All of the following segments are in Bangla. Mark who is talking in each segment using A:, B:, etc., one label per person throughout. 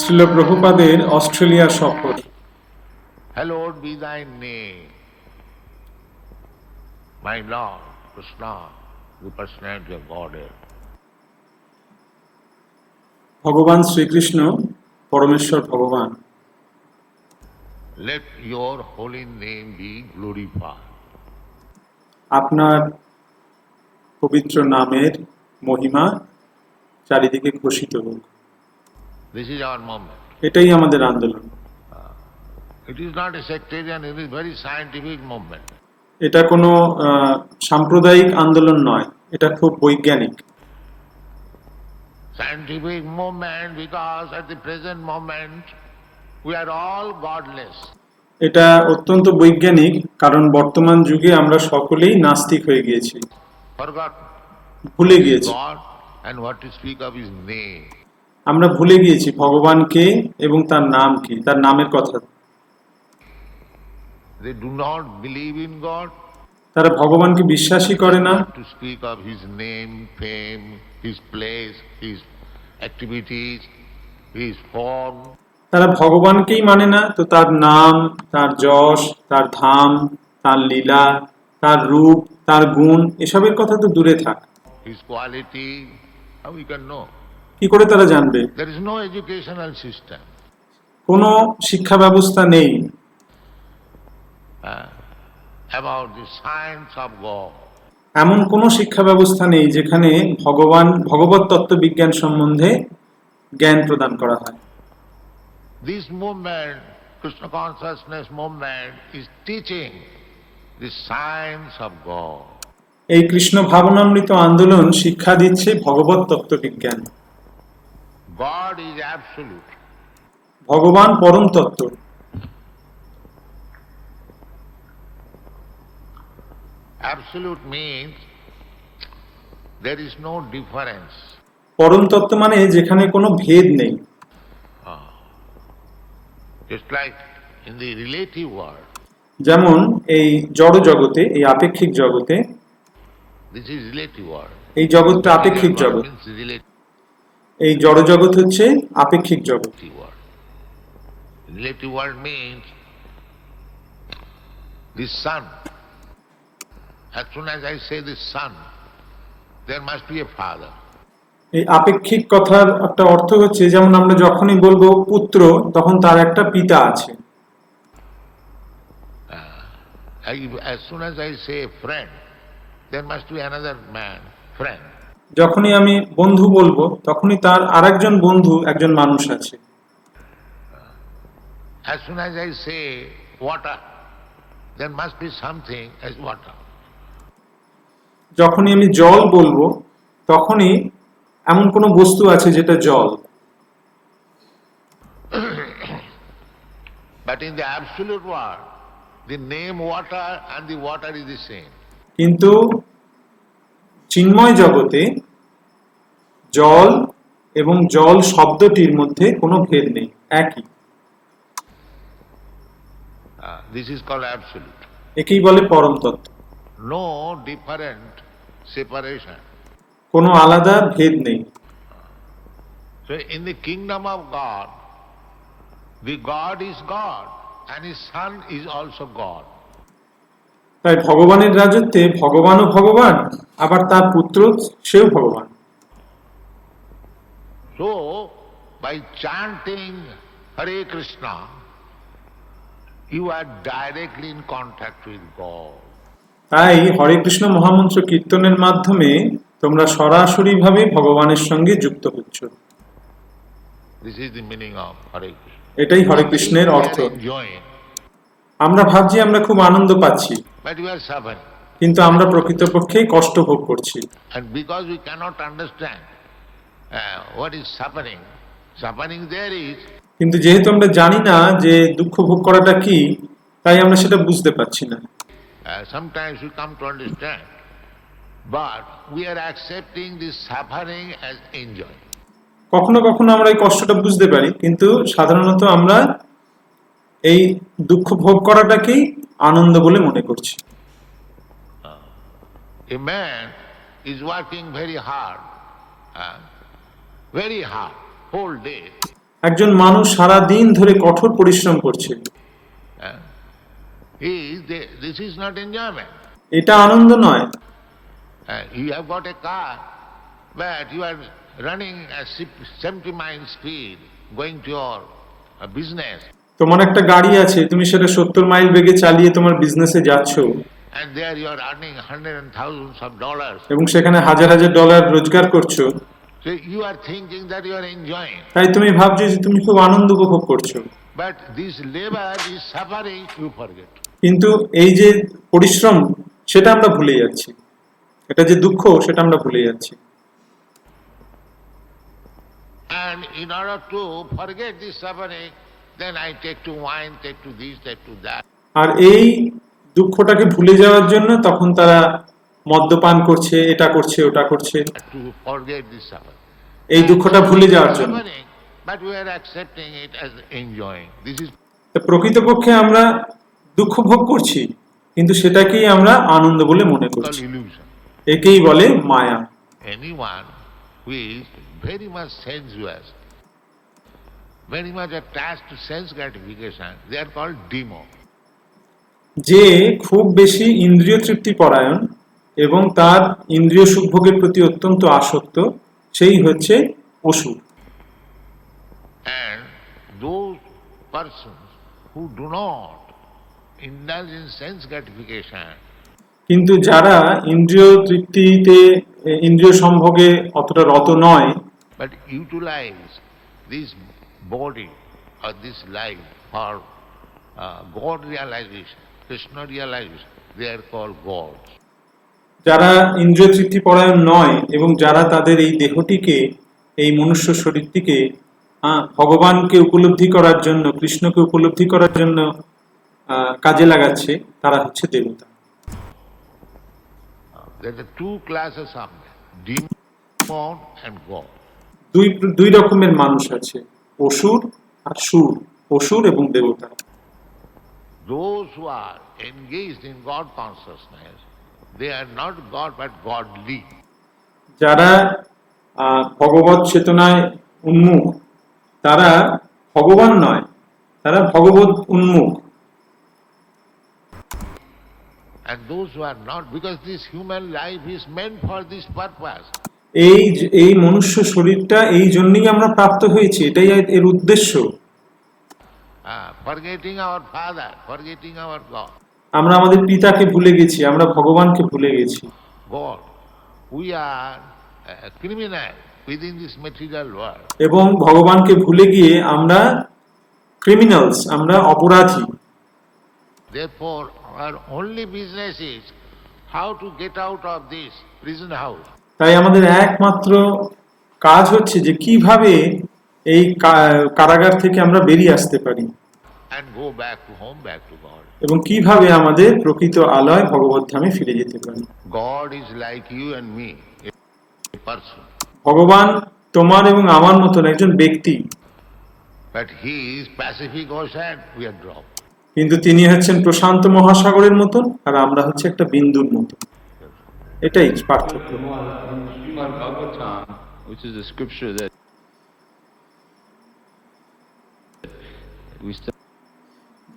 A: শ্রীল প্রভুপাদের অস্ট্রেলিয়া সফর।
B: Hallowed be thy name, my Lord Krishna, the personality of Godhead.
A: ভগবান শ্রীকৃষ্ণ পরমেশ্বর ভগবান।
B: Let your holy name be glorified.
A: আপনার পবিত্র নামের মহিমা চারিদিকে ঘোষিত হোক।
B: This is our movement.
A: এটাই আমাদের আন্দোলন।
B: It is not a sectarian, it is very scientific movement.
A: এটা কোনো সাম্প্রদায়িক আন্দোলন নয়, এটা খুব বৈজ্ঞানিক।
B: Scientific movement because at the present moment we are all godless.
A: এটা অত্যন্ত বৈজ্ঞানিক কারণ বর্তমান যুগে আমরা সকলেই নাস্তিক হয়ে গিয়েছি,
B: Forgotten.
A: ভুলে গিয়েছি।
B: God and what to speak of his name.
A: আমরা ভুলে গিয়েছি ভগবানকে এবং তার নাম কি, তার নামের কথা।
B: They do not believe in God.
A: তারা ভগবানকে বিশ্বাসই করে না।
B: To speak of his name, fame, his place, his activities, his form.
A: তারা ভগবানকেই মানে না, তো তার নাম, তার যশ, তার ধাম, তার লীলা, তার রূপ, তার গুণ এসবের কথা তো দূরে থাক।
B: His quality, how we can know?
A: কি করে তারা জানবে?
B: There is no educational system.
A: কোনো শিক্ষা ব্যবস্থা নেই
B: About the science of God.
A: এমন কোনো শিক্ষা ব্যবস্থা নেই যেখানে ভগবত তত্ত্ববিজ্ঞান সম্বন্ধে জ্ঞান প্রদান করা হয়।
B: This movement, Krishna consciousness movement, is teaching the science of God.
A: এই কৃষ্ণ ভাবনামৃত আন্দোলন শিক্ষা দিচ্ছে ভগবত তত্ত্ববিজ্ঞান।
B: God is absolute.
A: ভগবান পরম তত্ত্ব।
B: Absolute means there is no difference.
A: পরম তত্ত্ব মানে যেখানে কোনো ভেদ নেই।
B: Just like in the relative world.
A: যেমন এই জড় জগতে, এই আপেক্ষিক জগতে,
B: This is relative world.
A: এই জগৎটা আপেক্ষিক জগৎ। এই জড় জগৎ হচ্ছে আপেক্ষিক জগৎ।
B: Relative world means the sun. As soon as I say the sun, there must be a father.
A: এই আপেক্ষিক কথার একটা অর্থ হচ্ছে যেমন আমরা যখনই বলবো পুত্র তখন তার একটা পিতা আছে।
B: As soon as I say friend, there must be another man, friend.
A: যখনই আমি বন্ধু বলবো তখনই তার আরেকজন বন্ধু, একজন মানুষ আছে।
B: As soon as I say water, there must be something as water.
A: যখনই আমি জল বলবো তখনই এমন কোনো বস্তু আছে যেটা জল।
B: But in the absolute world, the name water and the water is the same.
A: কিন্তু চিন্ময় জগতে জল এবং জল শব্দটির মধ্যে কোনো ভেদ নেই, একই।
B: This is called absolute.
A: একেই বলে পরম তত্ত্ব।
B: No different separation.
A: কোনো আলাদা ভেদ নেই।
B: So in the kingdom of God, the God is God and his son is also God.
A: তাই ভগবানের রাজত্বে ভগবানও ভগবান, আবার তার পুত্র সেও ভগবান।
B: So by chanting Hare Krishna, you are directly in contact with God.
A: তাই হরে কৃষ্ণ মহামন্ত্র কীর্তনের মাধ্যমে তোমরা সরাসরিভাবে ভগবানের সঙ্গে যুক্ত হচ্ছ।
B: This is the meaning of Hare Krishna.
A: এটাই হরে কৃষ্ণের অর্থ।
B: Enjoying.
A: আমরা ভাবছি আমরা খুব আনন্দ পাচ্ছি,
B: But we are suffering.
A: কিন্তু আমরা প্রকৃতপক্ষেই কষ্ট ভোগ করছি।
B: And because we cannot understand what is suffering, suffering there is.
A: কিন্তু যেহেতু আমরা জানি না যে দুঃখ ভোগ করাটা কি, তাই আমরা সেটা বুঝতে পারছি না।
B: Sometimes we come to understand, but we are accepting this suffering as enjoy.
A: কখনো কখনো আমরা এই কষ্টটা বুঝতে পারি, কিন্তু সাধারণত আমরা এই দুঃখ ভোগ করাটাকেই আনন্দ বলে মনে করছি।
B: A man is working very hard, whole day.
A: একজন মানুষ সারা দিন ধরে কঠোর পরিশ্রম করছে,
B: Uh, this is not enjoyment.
A: এটা আনন্দ নয়।
B: You have got a car, but you are running at 70 miles speed, going to your business,
A: তোমার একটা গাড়ি আছে, তুমি সেটা 70 মাইল বেগে চালিয়ে তোমার বিজনেসে যাচ্ছ,
B: and there you are earning hundreds and thousands of dollars.
A: এবং সেখানে হাজার হাজার ডলার রোজগার করছো।
B: So you are thinking that you are enjoying,
A: তাই তুমি ভাবছো যে তুমি খুব আনন্দ উপভোগ করছো,
B: but this labor is suffering, you forget.
A: কিন্তু এই যে পরিশ্রম সেটা আমরা ভুলে যাচ্ছি, এটা যে দুঃখ সেটা আমরা ভুলে যাচ্ছি।
B: And in order to forget this suffering, then I take to wine, take to this, take to that.
A: আর এই দুঃখটাকে ভুলে যাওয়ার জন্য তখন তারা মদ্যপান করছে, এটা করছে, ওটা করছে,
B: To forget this suffering.
A: এই দুঃখটা ভুলে যাওয়ার জন্য।
B: Suffering, but we are accepting it as enjoying. This is
A: তা প্রকৃতপক্ষে আমরা দুঃখ ভোগ করছি, কিন্তু সেটাকেই আমরা আনন্দ বলে মনে
B: called
A: করছি,
B: illusion.
A: একেই বলে মায়া।
B: Anyone who is very much sensuous, very much attached to sense gratification, they are called demo.
A: যে খুব বেশি ইন্দ্রিয় তৃপ্তি পরায়ণ এবং তার ইন্দ্রিয় সুখভোগের প্রতি অত্যন্ত আসক্ত, সেই হচ্ছে অসুর।
B: And those persons who do not indulge in sense gratification,
A: কিন্তু যারা ইন্দ্রিয় তৃপ্তিতে, ইন্দ্রিয় সম্ভোগে অতটা রত নয়,
B: but utilize this body or this life for God realization, Krishna realization, they are called gods.
A: যারা ইন্দ্রিয় তৃপ্তি পরায়ণ নয় এবং যারা তাদের এই দেহটিকে, এই মনুষ্য শরীরটিকে ভগবানকে উপলব্ধি করার জন্য, কৃষ্ণকে উপলব্ধি করার জন্য কাজে লাগাচ্ছে, তারা হচ্ছে দেবতা।
B: There are two classes of men, demon and God.
A: দুই রকমের মানুষ আছে, অসুর আর সুর, অসুর এবং দেবতা।
B: Those who are engaged in God consciousness, they are not God but godly.
A: যারা ভগবত চেতনায় উন্মুখ, তারা ভগবান নয়, তারা ভগবত উন্মুখ।
B: And those who are not, because this human life is meant for this purpose.
A: এই মনুষ্য শরীরটা এই জন্যই আমরা প্রাপ্ত হয়েছি, এটাই এর উদ্দেশ্য।
B: Forgetting our Father, forgetting our God.
A: আমরা আমাদের পিতাকে ভুলে গেছি, আমরা ভগবানকে ভুলে গেছি।
B: God, we are criminal within this material world.
A: এবং ভগবানকে ভুলে গিয়ে আমরা ক্রিমিনালস, আমরা অপরাধী।
B: Therefore, our only business is how to get out of this prison house.
A: তাই আমাদের একমাত্র কাজ হচ্ছে যে কিভাবে এই কারাগার থেকে আমরা বেরিয়ে আসতে পারি
B: And go back to home, back to God.
A: এবং কিভাবে আমাদের প্রকৃত আলয় ভগবত ধামে ফিরে যেতে পারি।
B: God is like you and me, a person.
A: ভগবান তোমার এবং আমার মতন একজন ব্যক্তি,
B: But he is Pacific Ocean, we are dropped.
A: কিন্তু তিনি হচ্ছেন প্রশান্ত মহাসাগরের মতন আর আমরা হচ্ছে একটা বিন্দুর মতন। এটাই পার্থক্য।
C: Srimad Bhagavatam, which is a scripture that we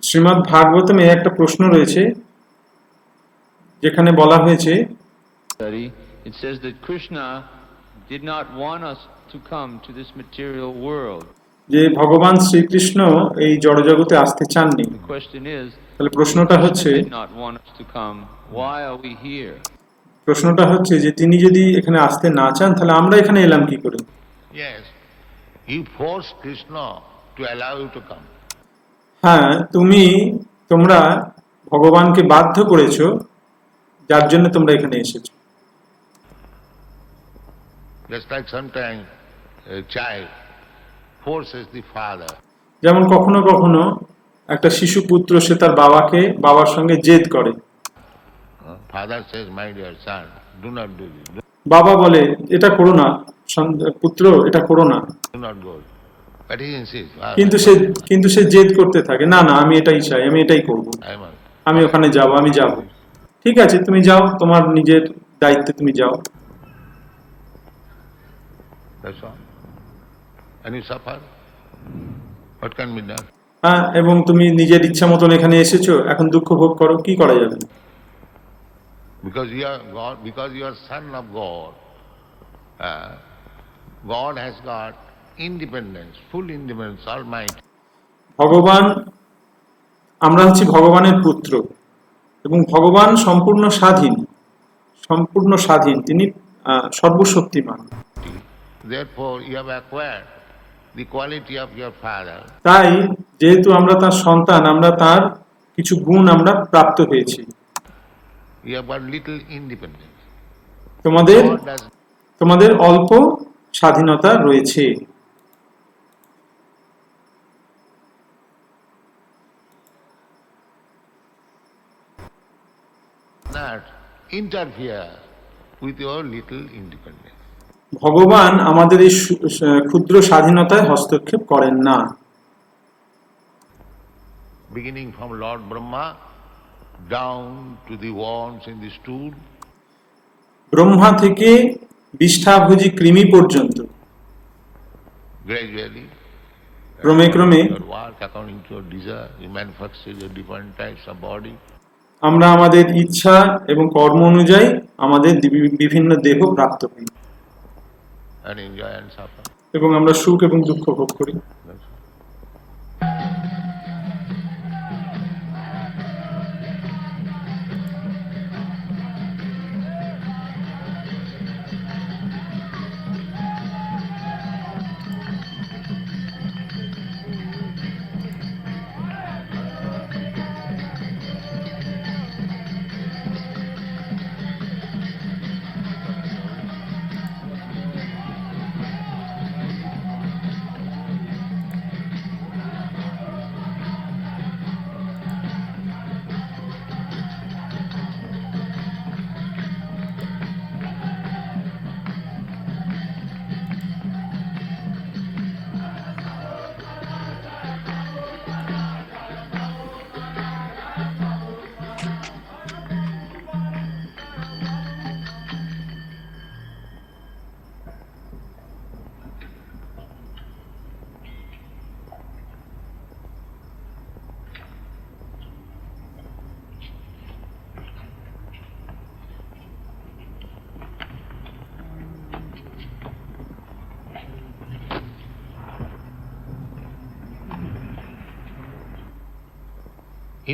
A: Shrimad ভাগবতমে একটা প্রশ্ন রয়েছে যেখানে বলা হয়েছে,
C: study, it says that Krishna did not want us to come to this material world.
A: যে ভগবান শ্রীকৃষ্ণ এই জড়জগতে আসতে চাননি।
C: The question is,
A: তাহলে প্রশ্নটা হচ্ছে,
C: Krishna did not want us to come, why are we here?
A: প্রশ্নটা হচ্ছে যে তিনি যদি এখানে আসতে না চান তাহলে আমরা এখানে এলাম কি করে?
B: Yes, you forced Krishna to allow you to come.
A: হ্যাঁ, তোমরা ভগবানকে বাধ্য করেছো, যার জন্য তোমরা এখানে এসেছো।
B: Just like sometimes a child forces the father.
A: যেমন কখনো কখনো একটা শিশু পুত্র সে তার বাবার সঙ্গে জেদ করে।
B: Father says, my dear son, do not do this,
A: বাবা বলে এটা করো না পুত্র, এটা করো না,
B: do not go. But he insists,
A: কিন্তু সে জেদ করতে থাকে, না না আমি এটাই চাই, আমি এটাই করব,
B: I must.
A: আমি ওখানে যাব, আমি যাব। ঠিক আছে, তুমি যাও, তোমার নিজের দায়িত্বে তুমি যাও।
B: That's all. And you suffer. What can be done?
A: হ্যাঁ, এবং তুমি নিজের ইচ্ছা মতন এখানে এসেছো, এখন দুঃখ ভোগ করো, কি করা যাবে?
B: Because you are God, because you are son of God. uh, God has got independence, full independence, almighty.
A: ভগবান, আমরা হচ্ছি ভগবানের পুত্র এবং ভগবান সম্পূর্ণ স্বাধীন, সম্পূর্ণ স্বাধীন, তিনি সর্বশক্তিমান।
B: Therefore, you have acquired the quality of your father.
A: তাই যেহেতু আমরা তার সন্তান, আমরা তার কিছু গুণ আমরা প্রাপ্ত হয়েছি।
B: You have got little independence.
A: তোমাদের
B: God does
A: তোমাদের অল্প স্বাধীনতা রয়েছে।
B: not interfere with your little independence.
A: ভগবান আমাদের এই ক্ষুদ্র স্বাধীনতায় হস্তক্ষেপ করেন না।
B: Beginning from Lord Brahma down to the worms in the stool,
A: Brahma থেকে বিষ্ঠাভোজী কৃমি পর্যন্ত
B: gradually,
A: ক্রমে ক্রমে
B: your work according to your desire, you manufacture your different types of body.
A: আমরা আমাদের ইচ্ছা এবং কর্ম অনুযায়ী আমাদের বিভিন্ন দেহ প্রাপ্ত হই
B: And enjoy and suffer.
A: এবং আমরা সুখ এবং দুঃখ ভোগ করি।
B: That's all.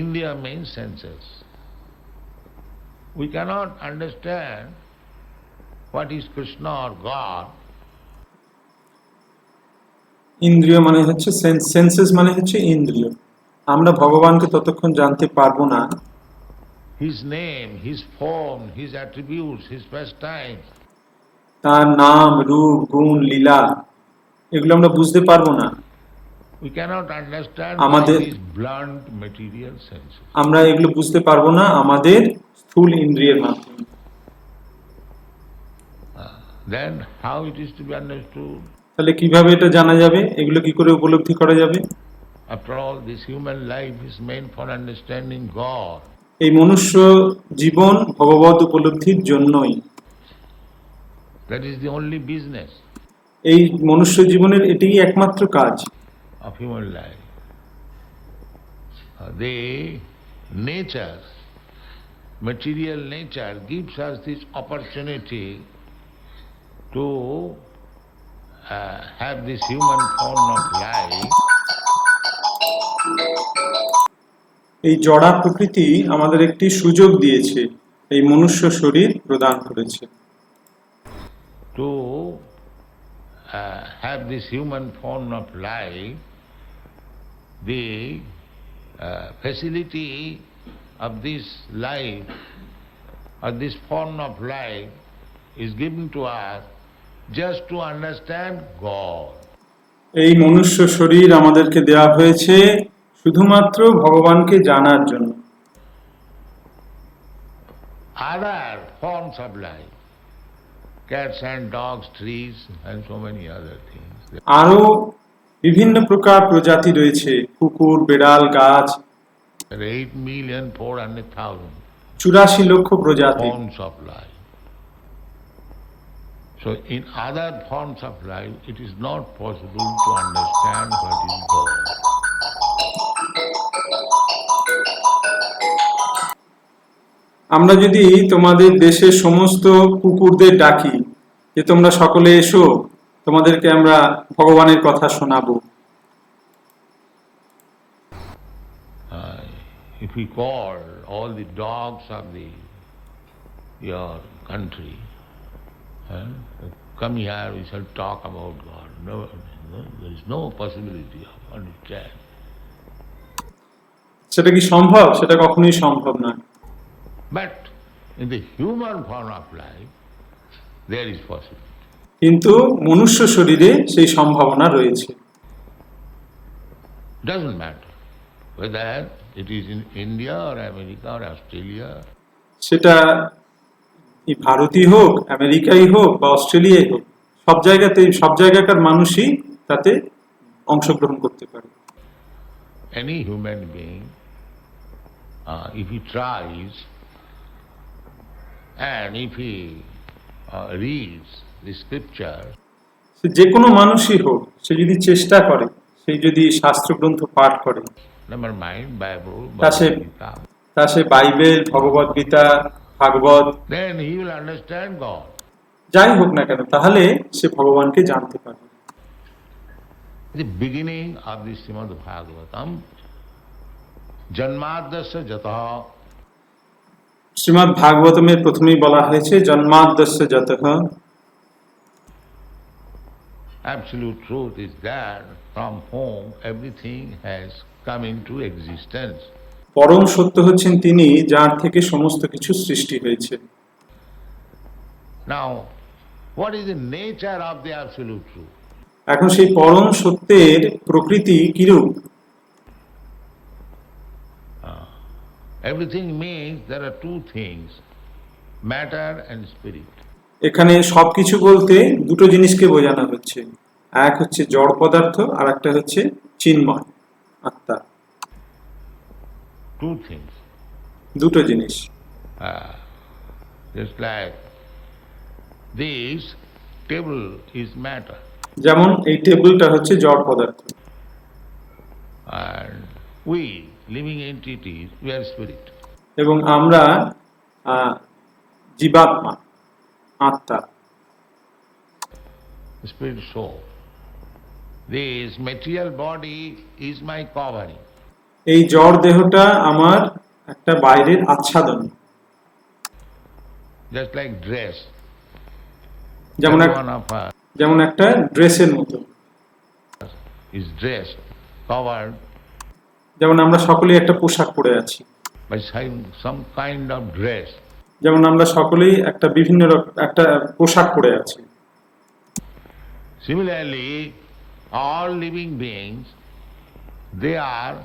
B: India means senses. We cannot understand what is Krishna or God
A: ইন্দ্রিয় মানে হচ্ছে সেন্সেস, মানে হচ্ছে ইন্দ্রিয়। আমরা ভগবানকে ততক্ষণ জানতে পারবো না
B: His name, His form, His attributes, His pastimes.
A: তার নাম, রূপ, গুণ, লীলা, এগুলো আমরা বুঝতে পারবো না।
B: We cannot understand
A: আমাদের
B: by these blunt material senses.
A: আমরা এগুলো বুঝতে পারবো না আমাদের স্থূল ইন্দ্রিয়ের মাধ্যমে।
B: Then how it is to be understood?
A: তাহলে কিভাবে এটা জানা যাবে, এগুলো কি করে উপলব্ধি করা যাবে?
B: After all, this human life is meant for understanding God.
A: এই মনুষ্য জীবন ভগবত উপলব্ধির জন্যই।
B: That is the only business
A: এই মনুষ্য জীবনের এটাই একমাত্র কাজ।
B: of human life. The nature, material nature gives us this opportunity to have this human form of life.
A: এই জড়া প্রকৃতি আমাদের একটি সুযোগ দিয়েছে, এই মনুষ্য শরীর প্রদান করেছে।
B: To have this human form of life, the facility of this life or this form of life is given to us just to understand God.
A: এই মনুষ্য শরীর আমাদেরকে দেওয়া হয়েছে শুধুমাত্র ভগবানকে জানার জন্য।
B: Other forms of life, cats and dogs, trees and so many other things.
A: আরো বিভিন্ন প্রকার প্রজাতি রয়েছে, কুকুর, বেড়াল, গাছ,
B: There are 8,400,000
A: 84 লক্ষ প্রজাতি।
B: forms of life. So in other forms of life, it is not possible to understand what is God.
A: আমরা যদি তোমাদের দেশের সমস্ত কুকুরদের ডাকি যে তোমরা সকলে এসো, তোমাদেরকে আমরা ভগবানের কথা শোনাবো,
B: If we call all the dogs of your country, come here, we shall talk about God. No, there is no possibility of understanding.
A: সেটা কি সম্ভব? সেটা কখনোই সম্ভব নয়।
B: But in the human form of life, there is possibility.
A: কিন্তু মনুষ্য শরীরে সেই সম্ভাবনা রয়েছে।
B: Doesn't matter whether it is in India or America or Australia.
A: সেটা ভারতই হোক, আমেরিকাই হোক বা অস্ট্রেলিয়াই হোক, সব জায়গাতেই সব জায়গাকার মানুষই তাতে অংশগ্রহণ করতে পারে।
B: Any human being, if he tries and if he reads the scripture,
A: যে কোনো মানুষই হোক, সে যদি চেষ্টা করে, সে যদি শাস্ত্রগ্রন্থ পাঠ করে,
B: never mind Bible,
A: That's it.
B: Bhagavad Gita,
A: তা সে Bible, Bhagavad Gita, Bhagavat
B: then he will understand God.
A: যাই হোক না কেন, তাহলে সে ভগবানকে জানতে পারবে।
B: The beginning of the Srimad Bhagavatam, Janmadasya Jataha,
A: Shrimad ভাগবতমের প্রথমেই বলা হয়েছে জন্মাদ্যস্য যতঃ।
B: absolute truth is that from whom everything has come into existence.
A: পরম সত্য হচ্ছেন তিনি, যার থেকে সমস্ত কিছু সৃষ্টি হয়েছে।
B: Now, what is the nature of the absolute truth?
A: এখন সেই পরম সত্যের প্রকৃতি কিরূপ?
B: Everything means there are two things, matter and spirit.
A: এখানে সবকিছু বলতে দুটো জিনিসকে বোঝানো হচ্ছে, এক হচ্ছে জড় পদার্থ আর একটা হচ্ছে চিন্ময় আত্মা।
B: Two things.
A: দুটো জিনিস।
B: Just like this table is matter
A: যেমন এই টেবিলটা হচ্ছে জড় পদার্থ,
B: and we living entities, we are spirit.
A: এবং আমরা জীবাত্মা, আত্মা,
B: Spirit soul. This material body is my covering.
A: এই জড় দেহটা আমার একটা বাইরের আচ্ছাদন।
B: Just like dress.
A: যেমন
B: Everyone of us
A: যেমন একটা ড্রেসের মতো,
B: is dressed, covered
A: যেমন আমরা সকলেই একটা পোশাক পরে আছি,
B: by some kind of dress.
A: যেমন আমরা সকলেই একটা বিভিন্ন একটা পোশাক পরে আছি।
B: Similarly, all living beings, they are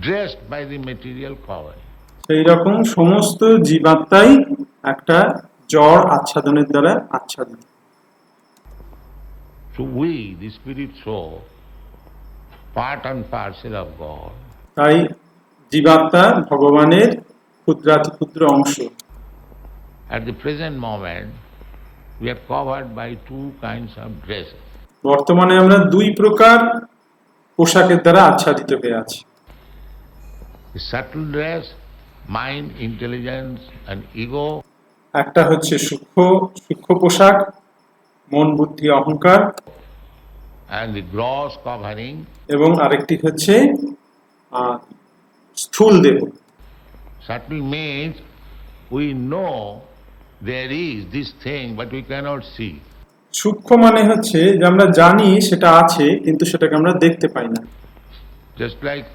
B: dressed by the material covering.
A: সেই রকম সমস্ত জীবাত্মাই একটা জড় আচ্ছাদনের দ্বারা আচ্ছাদিত।
B: So we, the spirit soul, part and parcel of God,
A: তাই জীবাত্মা ভগবানের ক্ষুদ্রাতি ক্ষুদ্র অংশ।
B: at the present moment, we are covered by two kinds of dresses.
A: বর্তমানে আমরা দুই প্রকার পোশাকের দ্বারা আচ্ছাদিত হয়ে আছি।
B: The subtle dress, mind, intelligence and ego,
A: একটা হচ্ছে সূক্ষ্ম পোশাক, মন, বুদ্ধি, অহংকার,
B: and the gross covering,
A: এবং আরেকটি হচ্ছে স্থূল দেহ।
B: subtle means we know there is this thing but we cannot see.
A: সূক্ষ্ম মানে হচ্ছে যে আমরা জানি সেটা আছে, কিন্তু সেটাকে আমরা দেখতে পাই না।
B: Just like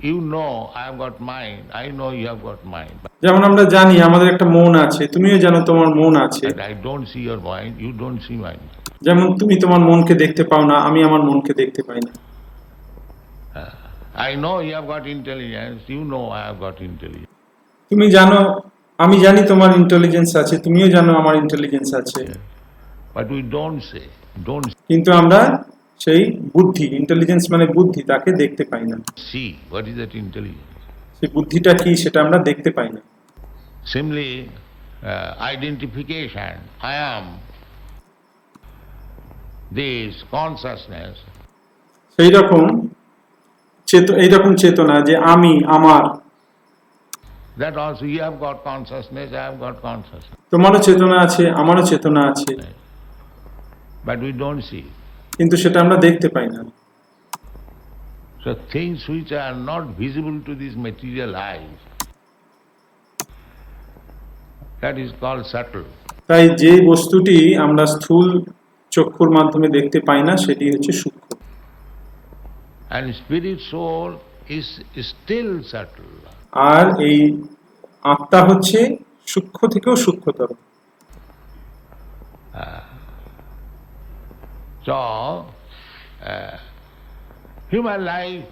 B: you know I have got mind, I know you have got mind,
A: যেমন আমরা জানি আমাদের একটা মন আছে, তুমিও জানো তোমার মন আছে।
B: but I don't see your mind, you don't see mine.
A: যেমন তুমি তোমার মনকে দেখতে পাও না, আমি আমার মনকে দেখতে পাই না।
B: I know you have got intelligence, you know I have got intelligence.
A: তুমি জানো, আমি জানি তোমার ইন্টেলিজেন্স আছে, তুমিও জানো আমার ইন্টেলিজেন্স আছে,
B: But we don't say, don't
A: কিন্তু আমরা সেই বুদ্ধি, ইন্টেলিজেন্স মানে বুদ্ধি, তাকে দেখতে পাই না।
B: see what is that intelligence.
A: সেই বুদ্ধিটা কি সেটা আমরা দেখতে পাই না।
B: Similarly, identification, I am, this consciousness
A: এইরকম চেতনা যে আমি আমার,
B: that also you have got consciousness, I have got consciousness,
A: তোমারও চেতনা আছে, আমারও চেতনা আছে,
B: but we don't see it.
A: কিন্তু সেটা আমরা দেখতে পাই না।
B: So things which are not visible to this material eyes, that is called subtle.
A: তাই যে বস্তুটি আমরা স্থূল চক্ষুর মাধ্যমে দেখতে পাই না সেটি হচ্ছে সূক্ষ্ম।
B: And spirit soul is still subtle.
A: আর এই আত্মা হচ্ছে সূক্ষ্ম থেকেও সূক্ষ্মতর।
B: So, human life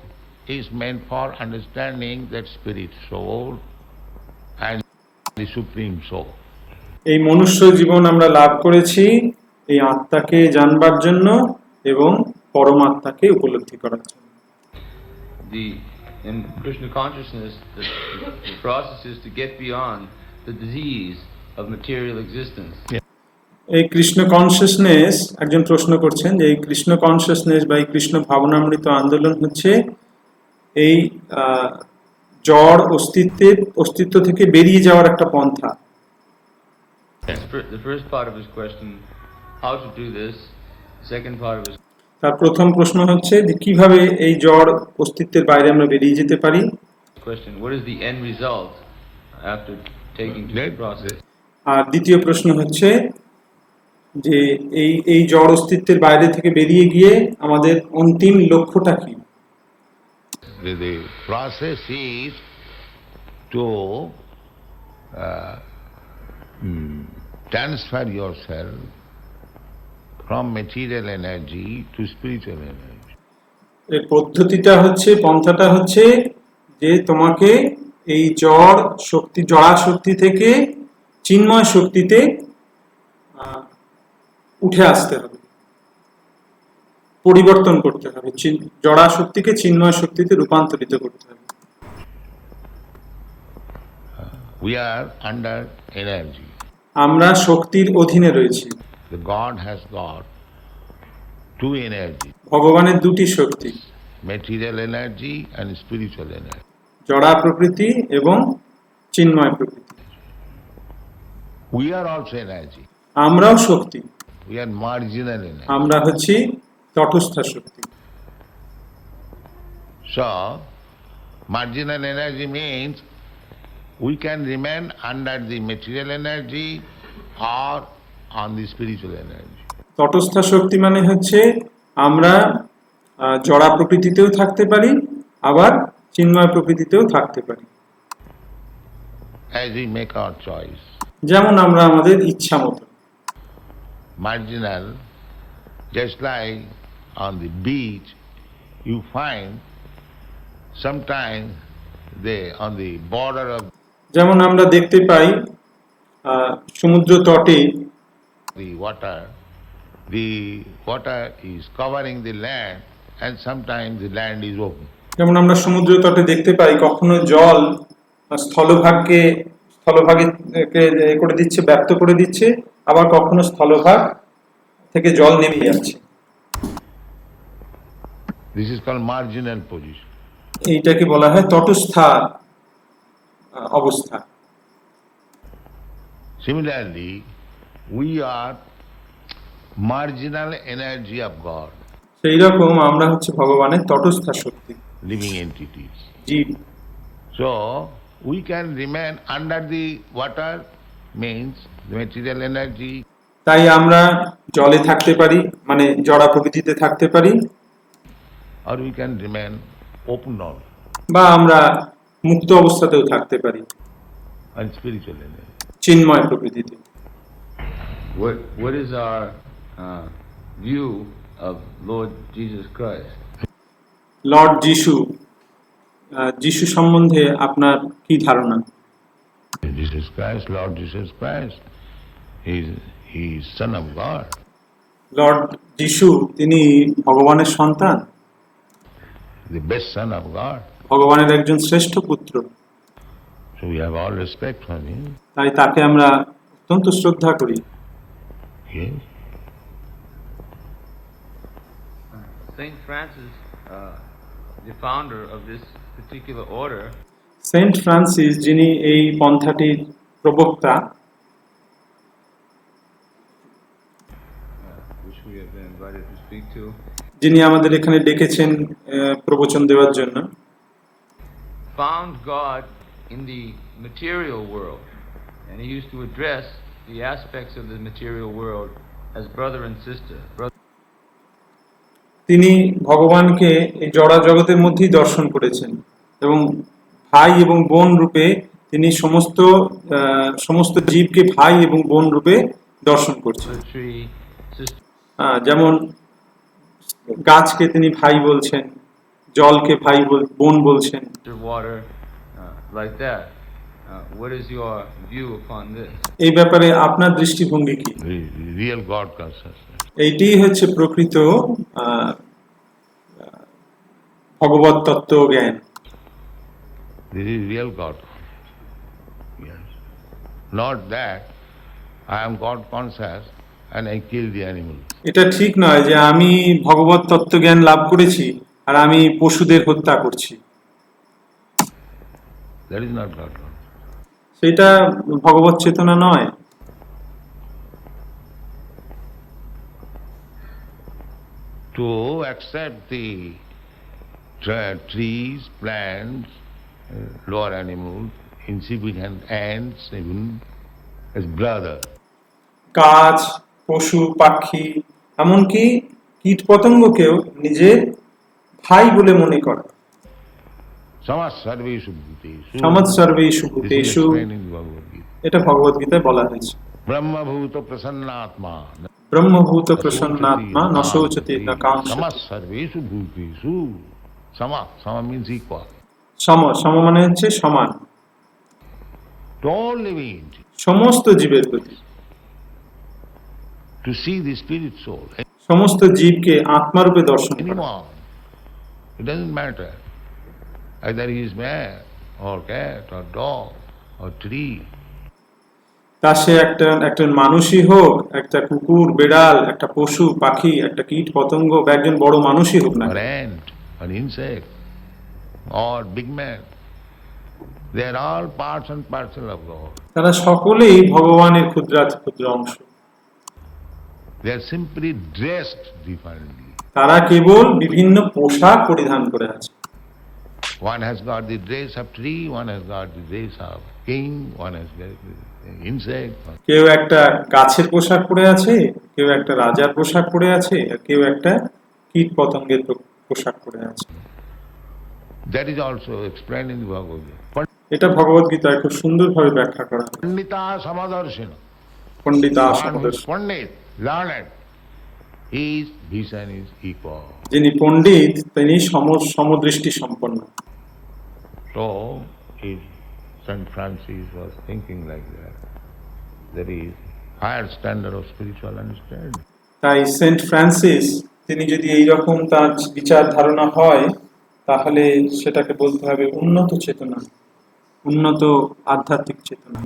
B: is meant for understanding that spirit soul and the supreme soul.
A: এই মনুষ্য জীবন আমরা লাভ করেছি এই আত্মাকে জানবার জন্য এবং পরমাত্মাকে উপলব্ধি করার জন্য।
C: In Krishna consciousness, the process is to get beyond the disease of material existence.
A: এই কৃষ্ণ কনসিয়াসনেস, একজন প্রশ্ন করছেন যে এই কৃষ্ণ কনসিয়াসনেস বা এই কৃষ্ণ ভাবনামৃত আন্দোলন হচ্ছে এই জড় অস্তিত্ব থেকে বেরিয়ে যাওয়ার একটা পন্থা।
C: The first part of his question, how to do this. The second part of his
A: তার প্রথম প্রশ্ন হচ্ছে যে কিভাবে এই জড় অস্তিত্বের বাইরে আমরা বেরিয়ে যেতে পারি।
C: question, what is the end result after taking to the process?
A: আর দ্বিতীয় প্রশ্ন হচ্ছে যে এই জড় অস্তিত্বের বাইরে থেকে বেরিয়ে গিয়ে আমাদের অন্তিম লক্ষ্যটা কি।
B: The process is to transfer yourself from material energy to spiritual energy.
A: এর পদ্ধতিটা হচ্ছে, পন্থাটা হচ্ছে যে তোমাকে এই জড়া শক্তি থেকে চিন্ময় শক্তিতে উঠে আসতে হবে, পরিবর্তন করতে হবে, জড়া শক্তিকে চিন্ময় শক্তিতে রূপান্তরিত করতে হবে।
B: We are under energy.
A: আমরা শক্তির অধীনে রয়েছি।
B: The God has got two energy,
A: ভগবানের দুটি শক্তি,
B: material energy and spiritual energy.
A: জড়া প্রকৃতি এবং চিন্ময় প্রকৃতি।
B: We are also energy.
A: আমরাও শক্তি,
B: We are marginal energy.
A: আমরা হচ্ছি তটস্থ শক্তি।
B: So, marginal energy means we can remain under the material energy or on the spiritual energy.
A: তটস্থ শক্তি মানে হচ্ছে আমরা জড়া প্রকৃতিতেও থাকতে পারি, আবার চিন্ময় প্রকৃতিতেও থাকতে পারি,
B: As we make our choice.
A: যেমন আমরা আমাদের ইচ্ছা মতো।
B: Marginal, just like on the beach, you find sometimes on the border of
A: যেমন আমরা দেখতে পাই সমুদ্র তটে
B: the water is covering the land and sometimes the land is open.
A: যেমন আমরা সমুদ্র তটে দেখতে পাই কখনো জল স্থলভাগে করে দিচ্ছে, ব্যক্ত করে দিচ্ছে, আবার কখনো স্থলভাগ থেকে জল নেমে যাচ্ছে।
B: This is called marginal position.
A: এইটাকে বলা হয় তটস্থা অবস্থা।
B: Similarly, we are marginal energy of God,
A: সেই রকম আমরা হচ্ছে ভগবানের তটস্থা শক্তি,
B: living entities.
A: জীব।
B: So, we can remain under the water means the material energy,
A: তাই আমরা জলে থাকতে পারি, মানে জড়া প্রকৃতিতে থাকতে পারি,
B: or we can remain open also
A: বা আমরা মুক্ত অবস্থাতেও থাকতে পারি
B: and spiritual energy.
A: চিন্ময় প্রকৃতিতে।
C: What is our view of Lord Jesus Christ?
A: Lord যিশু সম্বন্ধে আপনার কি ধারণা?
B: Jesus Christ, Lord Jesus Christ, he is Son of God.
A: Lord যিশু তিনি ভগবানের সন্তান,
B: The best Son of God.
A: ভগবানের একজন শ্রেষ্ঠ পুত্র।
B: So we have all respect for him.
A: তাই তাকে আমরা অত্যন্ত শ্রদ্ধা করি।
B: Yes.
C: Saint Francis, the founder of this particular order,
A: Saint Francis, যিনি এই পন্থাটির প্রবক্তা,
C: which we have been invited to speak to,
A: যিনি আমাদের এখানে ডেকেছেন প্রবচন দেওয়ার জন্য,
C: found God in the material world, and he used to address the aspects of the material world as brother and sister.
A: তিনি ভগবানকে এই জড়া জগতের মধ্যেই দর্শন করেছেন এবং ভাই এবং বোন রূপে তিনি সমস্ত জীবকে ভাই এবং বোন রূপে দর্শন করছেন।
C: The tree, sister,
A: যেমন গাছকে তিনি ভাই বলছেন, জলকে বোন বলছেন।
C: water, like that. What is your view upon this?
A: এই ব্যাপারে আপনার দৃষ্টিভঙ্গি কি?
B: Real God consciousness.
A: এইটাই হচ্ছে প্রকৃত ভগবত তত্ত্ব জ্ঞান।
B: This is real God. Yes. Not that I am God conscious and I kill the animal.
A: এটা ঠিক নয় যে আমি ভগবত তত্ত্ব জ্ঞান লাভ করেছি আর আমি পশুদের হত্যা করছি।
B: That is not God.
A: সেটা ভগবত চেতনা নয়।
B: To accept the trees, plants, lower animals, insignificant ants, even as brother.
A: গাছ, পশু, পাখি, এমনকি কীট পতঙ্গকেও নিজের ভাই বলে মনে করা।
B: Samas sarveshu bhutesu.
A: সমাজ সর্বেষু
B: This is
A: ভূতেষু,
B: explained in Bhagavad Gita.
A: এটা ভগবদ গীতায় বলা হয়েছে।
B: Brahma bhuta prasannatma.
A: ব্রহ্মভূত প্রসন্নাত্মা ন শৌচতি ন কাঙ্ক্ষতি।
B: Samas sarveshu bhutesu. Sama means equal.
A: সম মানে হচ্ছে সমান,
B: To all living,
A: সমস্ত জীবের প্রতি।
B: to see the spirit soul.
A: সমস্ত জীবকে আত্মারূপে দর্শন করা।
B: Anyone. It doesn't matter. Either he is man or cat or dog or tree.
A: তা সে একটা মানুষই হোক, একটা কুকুর, বেড়াল, একটা পশু, পাখি, একটা কীট পতঙ্গ বা একজন বড় মানুষই হোক না,
B: Or ant, or insect, or big man. They are all parts and parcel of God.
A: তারা সকলেই ভগবানের ক্ষুদ্রাতি ক্ষুদ্র অংশ।
B: They are simply dressed differently.
A: তারা কেবল বিভিন্ন পোশাক পরিধান করে আছে।
B: One has got the dress of tree, one has got the dress of king, one has got the insect.
A: কেউ একটা গাছের পোশাক পরে আছে, কেউ একটা রাজার পোশাক পরে আছে, আর কেউ একটা কীট পতঙ্গের পোশাক পরে আছে।
B: That is also explained in the Bhagavad Gita.
A: এটা ভগবদ গীতায় খুব সুন্দরভাবে ব্যাখ্যা করা হয়।
B: Pandita Samadarshina.
A: পণ্ডিতা
B: One who is
A: সমদর্শী,
B: Pandit, learned, his vision is equal.
A: যিনি পণ্ডিত তিনি সমদৃষ্টি সম্পন্ন।
B: So, if St. Francis was thinking like that, there is higher standard of spiritual understanding.
A: তাই সেন্ট ফ্রান্সিস তিনি যদি এইরকম তার বিচার ধারণা হয় তাহলে সেটাকে বলতে হবে উন্নত চেতনা, উন্নত আধ্যাত্মিক চেতনা।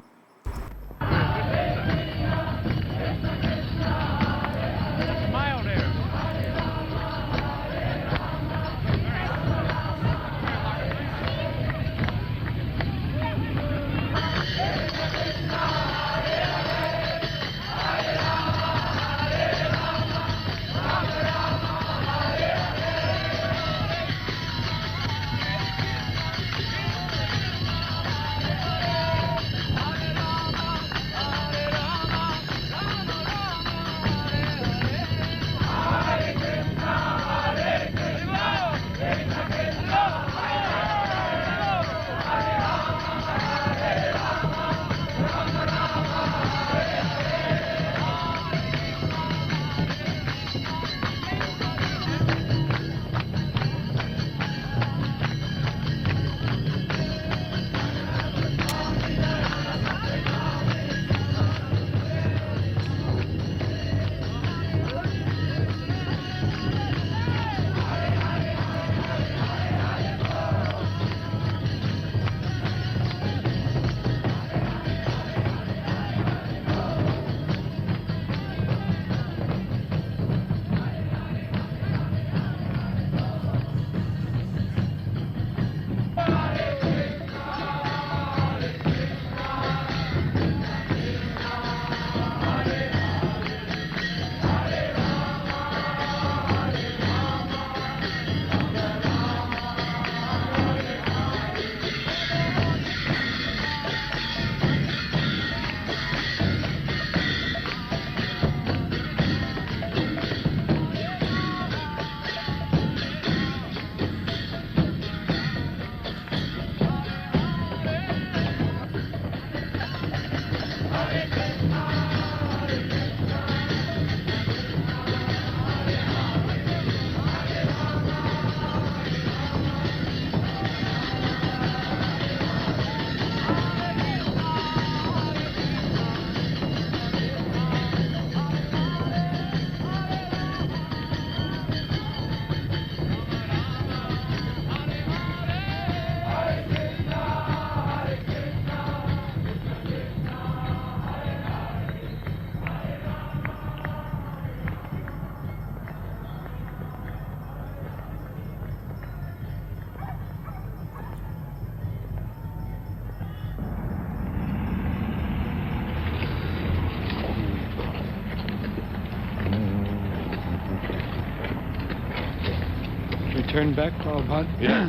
D: turn back, Prabhupada?
B: Yeah.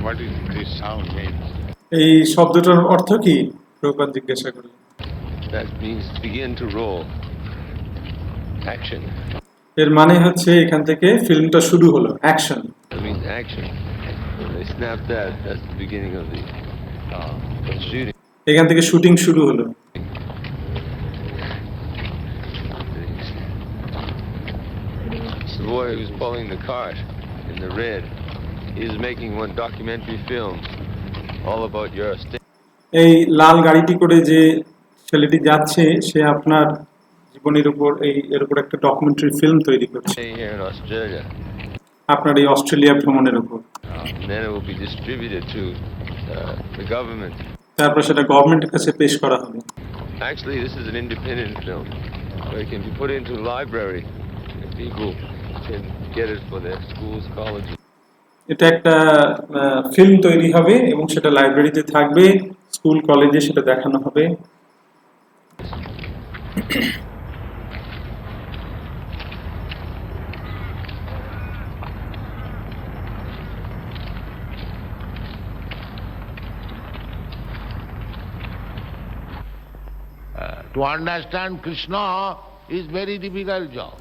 B: What is this sound means?
A: এই শব্দটার অর্থ কি? প্রভুপাদ জিজ্ঞাসা করলেন।
D: That means begin to roll. Action.
A: এর মানে হচ্ছে এখান থেকে ফিল্মটা শুরু হলো, action.
D: That means action. When they snap that, that's the beginning of the shooting.
A: এখান থেকে শুটিং শুরু হলো।
D: The boy who's pulling the cart in the red is making one documentary film all about your state
A: এই লাল গাড়িটি করে যে ছেলেটি যাচ্ছে, সে আপনার জীবনের উপর এর উপর একটা ডকুমেন্টারি ফিল্ম তৈরি করছে,
D: here in Australia.
A: আপনার এই অস্ট্রেলিয়া ভ্রমণের উপর।
D: And then it will be distributed to the government.
A: তারপর সেটা গভর্নমেন্টের কাছে পেশ করা হবে।
D: Actually, this is an independent film, so it can be put into a library, and people can get it for their schools, colleges.
A: এটা একটা ফিল্ম তৈরি হবে এবং সেটা লাইব্রেরিতে থাকবে, স্কুল কলেজে সেটা দেখানো হবে।
B: To understand Krishna is very difficult job.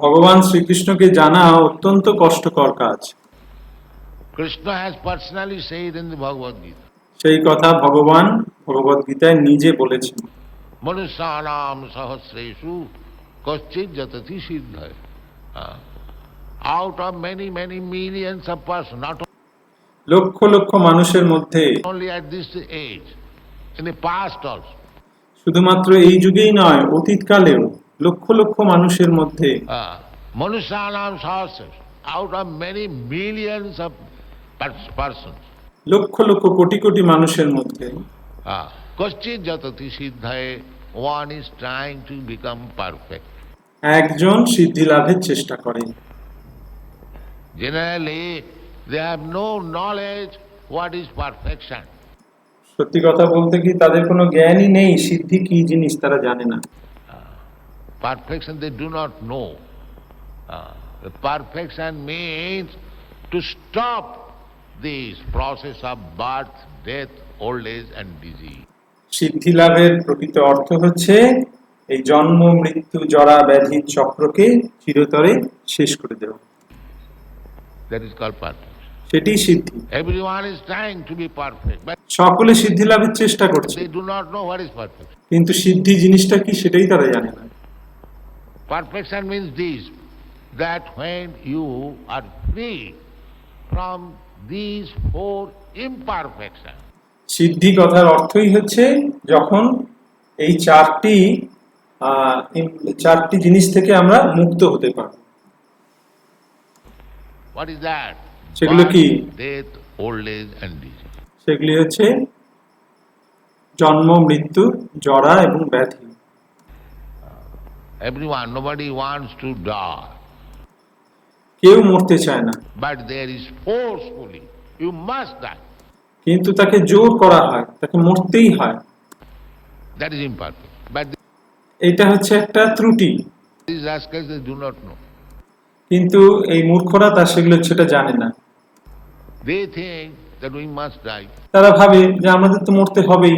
A: ভগবান শ্রীকৃষ্ণকে জানা অত্যন্ত কষ্টকর কাজ।
B: Krishna has personally said in the Bhagavad Gita,
A: সেই কথা ভগবান ভগবদ্গীতায় নিজে বলেছেন।
B: Manusyanam sahasreshu kaschit jatati siddhaya. Out of many, many millions of persons, not
A: lakh lakh মানুষের মধ্যে,
B: only at this age, in the past also,
A: শুধুমাত্র এই যুগেই নয়, অতীতকালেও লক্ষ লক্ষ মানুষের মধ্যে,
B: Manusyanam sahasreshu, out of many millions of persons,
A: lakh lakh crore crore মানুষের মধ্যে
B: kaschit jatati siddhaya, one is trying to become perfect.
A: একজন সিদ্ধি লাভের চেষ্টা করে।
B: Generally, they have no knowledge what is perfection.
A: সত্যি কথা বলতে কি, তাদের কোনো জ্ঞানই নেই সিদ্ধি কি জিনিস, তারা জানে না।
B: Perfection they do not know. The perfection means to stop this process of birth, death, old age and disease.
A: সিদ্ধি লাভের প্রকৃত অর্থ হচ্ছে এই জন্ম মৃত্যু জরা ব্যাধির চক্রকে চিরতরে শেষ করে দেওয়া,
B: That is called perfection.
A: সেটি সিদ্ধি।
B: Everyone is trying to be perfect, but
A: সকলে সিদ্ধি লাভের চেষ্টা করছে,
B: they do not know what is perfection.
A: কিন্তু সিদ্ধি জিনিসটা কি সেটাই তারা জানে না।
B: Perfection means this, that when you are free from these four imperfections,
A: সিদ্ধি কথার অর্থই হচ্ছে যখন এই চারটি জিনিস থেকে আমরা মুক্ত হতে পারব।
B: what is that?
A: সেগুলো কি?
B: Birth, death, old age and disease.
A: সেগুলি হচ্ছে জন্ম মৃত্যু জরা এবং ব্যাধি।
B: Everyone, nobody wants to die,
A: কেউ মরতে চায় না,
B: but there is forcefully, you must die.
A: কিন্তু তাকে জোর করা হয়, তাকে মরতেই হয়।
B: That is imperfect. But
A: এটা হচ্ছে একটা ত্রুটি,
B: these rascals, they do not know.
A: কিন্তু এই মূর্খরা সেটা জানে না।
B: They think that we must die.
A: তারা ভাবে যে আমাদের তো মরতে হবেই।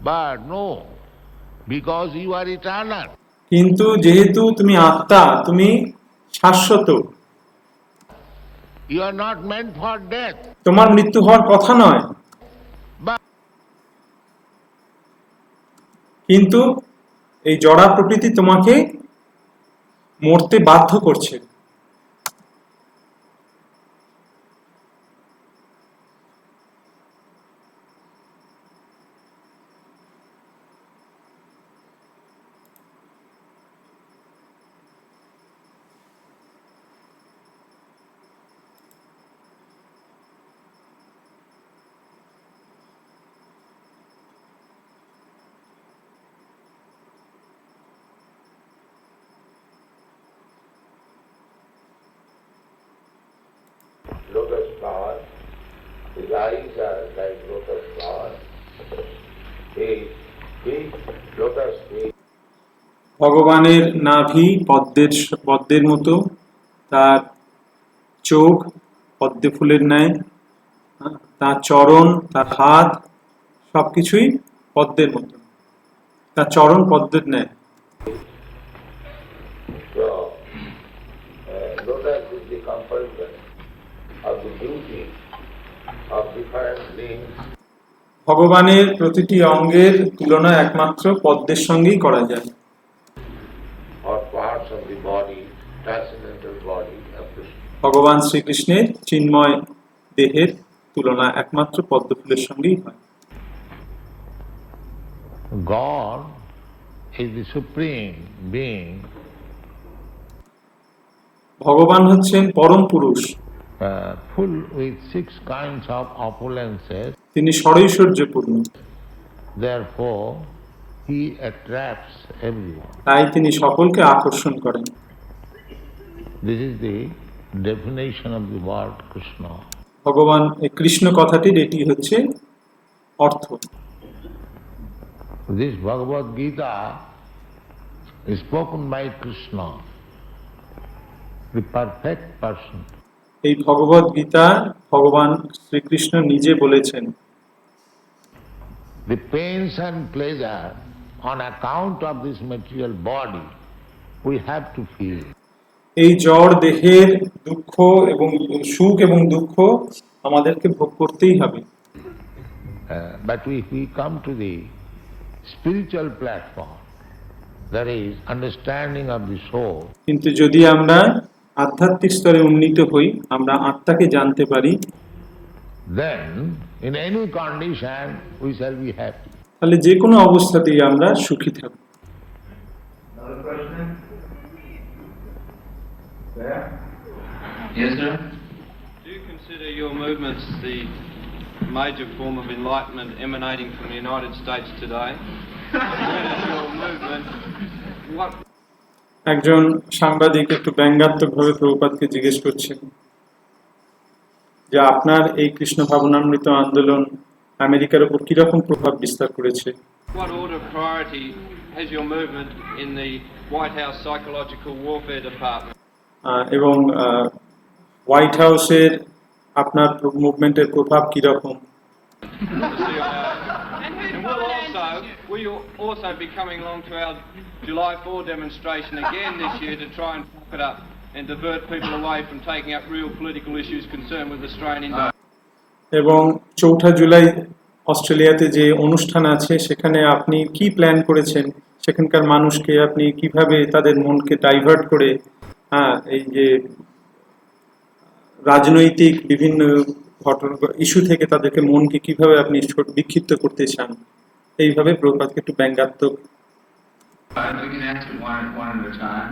B: But no, because you are eternal.
A: কিন্তু যেহেতু তুমি আত্মা, তুমি শাশ্বত,
B: You are not meant for death.
A: তোমার মৃত্যু হওয়ার কথা নয়,
B: But
A: কিন্তু এই জড়া প্রকৃতি তোমাকে মরতে বাধ্য করছে। ভগবানের নাভি পদ্মের মতো, তার চোখ পদ্ম ফুলের ন্যায়, তার চরণ, তার হাত সবকিছুই পদ্মের মতো, তার চরণ পদ্মের ন্যায়।
B: So, lotus is the comparison of the beauty of different limbs
A: ভগবানের প্রতিটি অঙ্গের তুলনা একমাত্র পদ্মের সঙ্গেই করা যায়।
B: or parts of the body, transcendental body of Krishna.
A: ভগবান শ্রীকৃষ্ণের চিন্ময় দেহের তুলনা একমাত্র পদ্ম ফুলের সঙ্গেই হয়।
B: God is the supreme being,
A: ভগবান হচ্ছেন পরম পুরুষ,
B: full with 6 kinds of opulences.
A: তিনি ষড়ৈশ্বর্যপূর্ণ,
B: Therefore, he attracts everyone.
A: তাই তিনি সকলকে আকর্ষণ করেন।
B: This is the definition of the word Krishna.
A: ভগবান এই কৃষ্ণ কথাটির এটি হচ্ছে অর্থ।
B: This Bhagavad Gita is spoken by Krishna, the perfect person.
A: এই ভগবদ গীতা ভগবান শ্রীকৃষ্ণ নিজে বলেছেন,
B: The pains and pleasure on account of this material body we have to feel.
A: এই জড় দেহের দুঃখ এবং সুখ এবং দুঃখ আমাদেরকে ভোগ করতেই হবে।
B: But if we come to the spiritual platform, that is understanding of the soul,
A: কিন্তু যদি আমরা আধ্যাত্মিক স্তরে উন্নীত হই, আমরা আত্মাকে জানতে পারি,
B: then in any condition we shall be happy.
A: তাহলে যে কোনো অবস্থাতেই আমরা সুখী থাকব।
C: Another question? There? Yes, sir?
E: Do you consider your movements the major form of enlightenment emanating from the United States today? Where is your movement? What
A: একজন সাংবাদিক একটু ব্যঙ্গাত্মকভাবে প্রভুপাদকে জিজ্ঞেস করছেন যে আপনার এই কৃষ্ণ ভাবনামৃত আন্দোলন আমেরিকার উপর কিরকম প্রভাব বিস্তার করেছে।
E: order of priority has your movement in the White House Psychological Warfare Department?
A: এবং হোয়াইট হাউসের আপনার মুভমেন্টের প্রভাব কিরকম?
E: Will you also be coming along to our July 4 demonstration again this year to try and fuck it up and divert people away from taking up real political issues concerned with Australian industry?
A: এবং 4 জুলাই অস্ট্রেলিয়াতে যে অনুষ্ঠান আছে সেখানে আপনি কি প্ল্যান করেছেন, সেখানকার মানুষকে আপনি কিভাবে তাদের মনকে ডাইভার্ট করে এই যে রাজনৈতিক বিভিন্ন ইস্যু থেকে তাদেরকে মনকে কিভাবে আপনি বিক্ষিপ্ত করতে চান, এইভাবে প্রভুপাদকে একটু ব্যঙ্গাত্মক।
C: We can answer one at a time.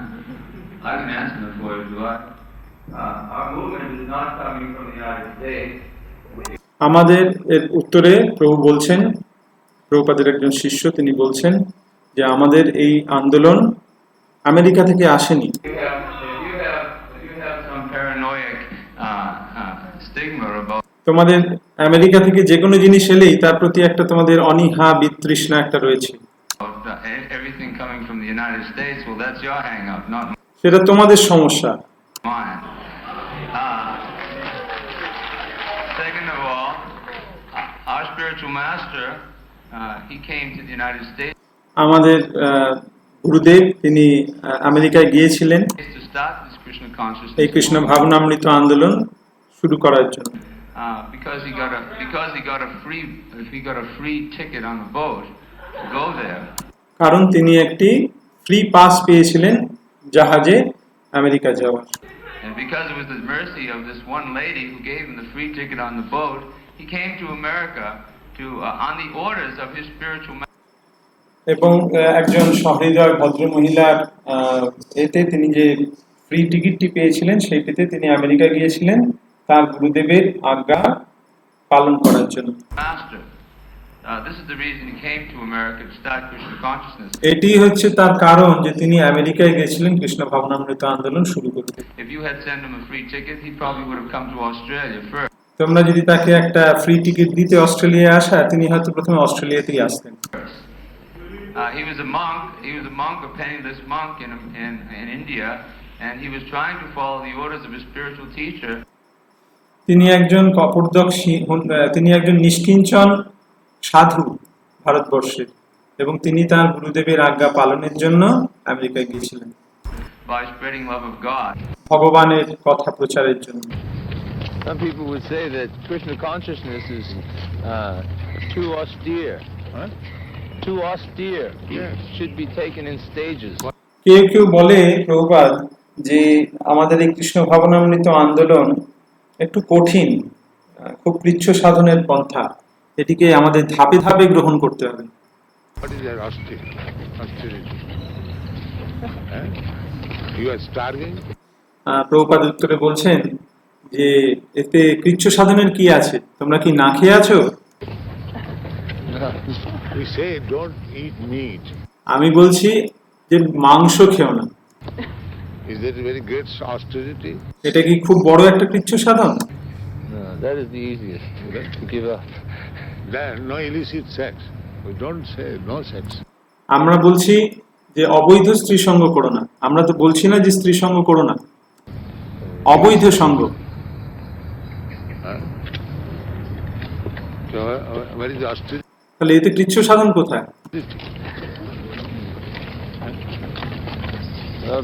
C: I can answer them for you if you like. Our movement is not coming from the United States.
A: আমাদের এর উত্তরে প্রভু বলছেন, প্রভুপাদের একজন শিষ্য তিনি বলছেন যে আমাদের এই আন্দোলন আমেরিকা থেকে আসেনি।
C: If you have some paranoid stigma about
A: তোমাদের আমেরিকা থেকে যে কোনো জিনিস এলেই তার প্রতি একটা তোমাদের অনীহা বিতৃষ্ণা একটা রয়েছে,
C: everything coming from the United States, well, that's your hang-up, not
A: সেটা তোমাদের সমস্যা।
C: mine. Second of all, our spiritual master, he came to the United States
A: আমাদের গুরুদেব তিনি আমেরিকায় গিয়েছিলেন
C: to start this Krishna consciousness.
A: এই কৃষ্ণ ভাবনামৃত আন্দোলন শুরু করার জন্য।
C: Because he got a free ticket on the boat to go there.
A: কারণ তিনি একটি ফ্রি পাস পেয়েছিলেন জাহাজে আমেরিকা যাওয়ার।
C: And because it was the mercy of this one lady who gave him the free ticket on the boat, he came to America to on the orders of his spiritual master.
A: এবং একজন সহৃদয় ভদ্র মহিলার এতে তিনি যে ফ্রি টিকিটটি পেয়েছিলেন সেইটিতে তিনি আমেরিকা গিয়েছিলেন তার গুরুদেবের আজ্ঞা পালন করার জন্য।
C: This is the reason he came to America to start Krishna consciousness.
A: এটি হচ্ছে তার কারণ যে তিনি আমেরিকায় গিয়েছিলেন কৃষ্ণ ভাবনামৃত আন্দোলন শুরু করতে।
C: If you had sent him a free ticket, he probably would have come to Australia first.
A: তোমরা যদি তাকে একটা ফ্রি টিকিট দিতে অস্ট্রেলিয়ায় আসা, তিনি হয়তো প্রথমে অস্ট্রেলিয়াতেই আসতেন।
C: He was a monk, a penniless monk in India, and he was trying to follow the orders of his spiritual teacher.
A: তিনি একজন কপোর্দকশী তিনি একজন নিষ্কিঞ্চন সাধু ভারতবর্ষের, এবং তিনি তার গুরুদেবের আজ্ঞা পালনের জন্য আমেরিকায় গিয়েছিলেন
C: By spreading love of God.
A: ভগবানের কথা প্রচারের জন্য।
D: Some people would say that Krishna consciousness is too austere.
B: Huh?
D: Too austere.
B: Yes.
D: Should be taken in stages.
A: কেউ কেউ বলে প্রভুপাদ যে আমাদের এই কৃষ্ণ ভাবনামৃত আন্দোলন একটু কঠিন, খুব কৃচ্ছ সাধনের পন্থা, এটিকে আমাদের ধাপে ধাপে গ্রহণ করতে হবে।
B: What is that austerity? Huh? You are starving?
A: Prabhupada উত্তরে বলছেন যে এতে কৃচ্ছ সাধনের কি আছে, তোমরা কি না খেয়ে আছো?
B: We say don't eat meat.
A: আমি বলছি যে মাংস খেও না।
B: Is that a very great austerity?
A: এটা কি খুব বড় একটা কৃচ্ছ সাধন?
D: No, that is the easiest to give up.
B: Then no illicit sex. We don't say no sex.
A: আমরা বলছি যে অবৈধ স্ত্রী সঙ্গ করো না, আমরা তো বলছি না যে স্ত্রী সঙ্গ করো না, অবৈধ সঙ্গ।
B: So where is the austerity?
A: তাহলে এতে কৃচ্ছ সাধন কোথায়?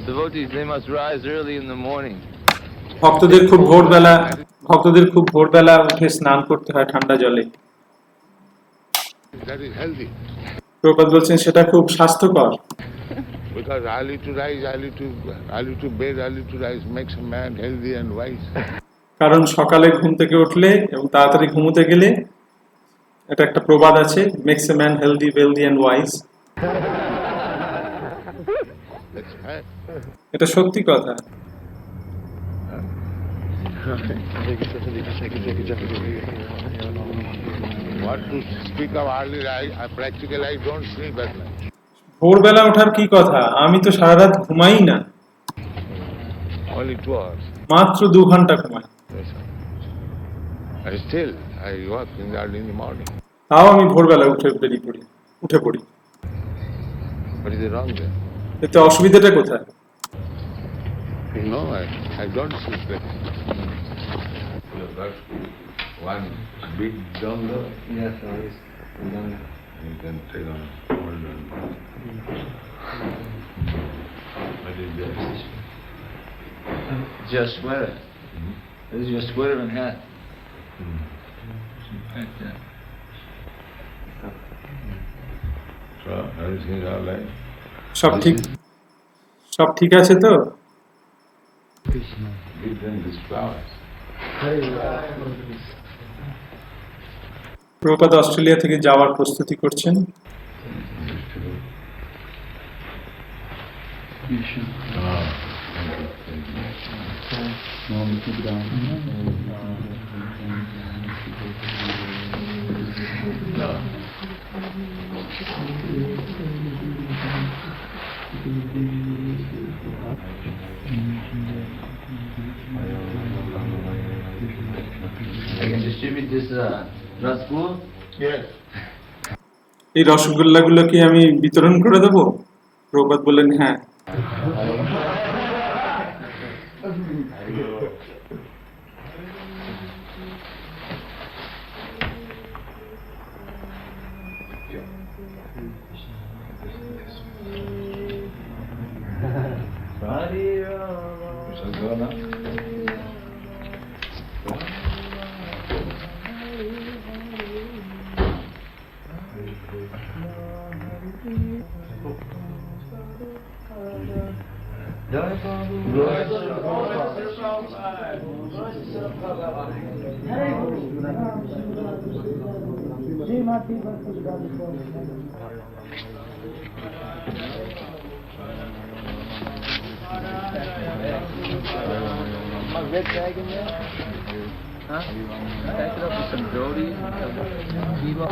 D: Devotees, they must rise early in the morning.
A: ভক্তদের খুব ভোরবেলা উঠে স্নান করতে হয় ঠান্ডা জলে।
B: That is healthy.
A: প্রভুপাদ বলছেন সেটা খুব স্বাস্থ্যকর,
B: Because early to rise, early to bed, early to rise makes a man healthy and wise.
A: কারণ সকালে ঘুম থেকে উঠলে এবং তাড়াতাড়ি ঘুমোতে গেলে, এটা একটা প্রবাদ আছে, makes a man healthy, wealthy and wise.
B: That's right.
A: এটা সত্যি কথা।
B: What to speak of early rise? Practically, I don't sleep at night.
A: ভোরবেলা ওঠার কি কথা, আমি তো সারা রাত ঘুমাই না,
B: Only 2 hours.
A: মাত্র 2 ঘন্টা ঘুমাই।
B: Yes, sir. And still, I work early in the morning.
A: তাও আমি ভোরবেলা উঠে পড়ি।
B: What is wrong there?
A: এতে অসুবিধাটা কোথায়?
B: No, I don't sleep like that.
F: One big dongle,
C: Yes, always.
F: you can take on hold on. What is that?
C: Just sweater. This is your sweater and hat. Right there.
F: So, everything is all right?
A: সব ঠিক আছে তো?
F: Give them these flowers.
A: Prabhupada Australia থেকে যাওয়ার প্রস্তুতি করছেন।
C: I can distribute this rasgulla.
B: Yes.
A: এই রসগোল্লাগুলো কি আমি বিতরণ করে দেবো? প্রভুপাদ বললেন হ্যাঁ।
F: So go now.
C: Red bag in there? Huh? Pack it up with some dhoti, some kiva.